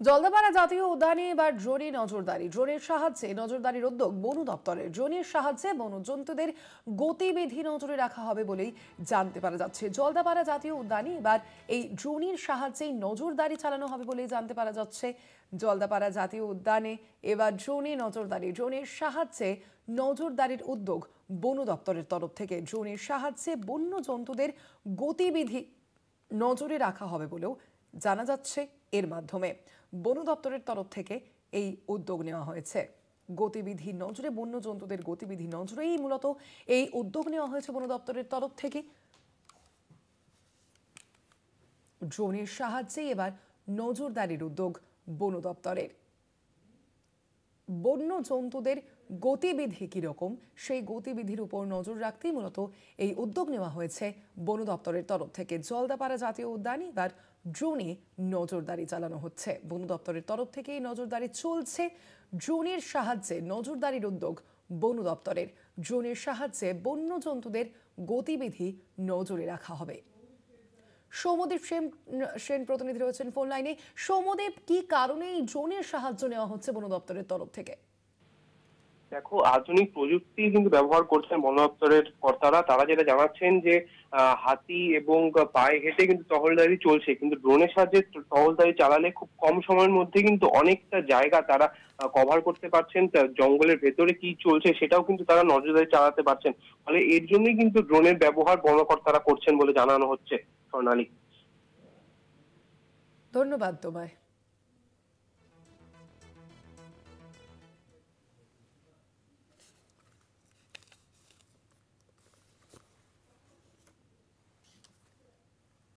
জলদাপাড়া জাতীয় উদ্যানে এবার ড্রোনে নজরদারি। ড্রোনের সাহায্যে নজরদারির উদ্যোগ বন দপ্তরের। ড্রোনের সাহায্যে বন্যজন্তুদের গতিবিধি নজরে রাখা হবে বলেই জানতে পারা যাচ্ছে। জলদাপাড়া জাতীয় উদ্যানে এবার এই ড্রোনের সাহায্যেই নজরদারি চালানো হবে বলেই জানতে পারা যাচ্ছে। জলদাপাড়া জাতীয় উদ্যানে এবার ড্রোনে নজরদারি। ড্রোনের সাহায্যে নজরদারির উদ্যোগ বন দপ্তরের তরফ থেকে। ড্রোনের সাহায্যে বন্য জন্তুদের গতিবিধি নজরে রাখা হবে বলেও জানা যাচ্ছে। এর মাধ্যমে বন দপ্তরের তরফ থেকে এই উদ্যোগ নেওয়া হয়েছে। গতিবিধি নজরে, বন্য জন্তুদের গতিবিধি নজরেই মূলত এই উদ্যোগ নেওয়া হয়েছে বন দপ্তরের তরফ থেকে। ড্রোনের সাহায্যে এবার নজরদারির উদ্যোগ বন দপ্তরের। বন্য জন্তুদের গতিবিধি কিরকম, সেই গতিবিধির উপর নজর রাখতেই মূলত এই উদ্যোগ নেওয়া হয়েছে বন দপ্তরের তরফ থেকে। জলদাপাড়া জাতীয় উদ্যানে এবার ড্রোনে নজরদারি চালানো হচ্ছে। বন দপ্তরের তরফ থেকে এই নজরদারি চলছে। ড্রোনের সাহায্যে নজরদারির উদ্যোগ বন দপ্তরের। ড্রোনের সাহায্যে বন্য জন্তুদের গতিবিধি নজরে রাখা হবে। সৌম্যদীপ সেন প্রতিনিধি রয়েছেন ফোন লাইনে। সৌম্যদীপ, কি কারণে এই ড্রোনের সাহায্য নেওয়া হচ্ছে বন দপ্তরের তরফ থেকে? দেখো, আধুনিক প্রযুক্তি কিন্তু ব্যবহার করছেন বন দপ্তরের কর্তারা। তারা যেটা জানাচ্ছেন যে হাতি এবং পায়ে হেঁটে কিন্তু টহলদারি চলছে, কিন্তু ড্রোনের সাহায্যে টহলদারি চালালে খুব কম সময়ের মধ্যে কিন্তু অনেকটা জায়গা তারা কভার করতে পারছেন। জঙ্গলের ভেতরে কি চলছে সেটাও কিন্তু তারা নজরদারি চালাতে পারছেন। ফলে এর জন্যই কিন্তু ড্রোনের ব্যবহার বনকর্তারা করছেন বলে জানানো হচ্ছে। স্বর্ণালী, ধন্যবাদ তোমায়।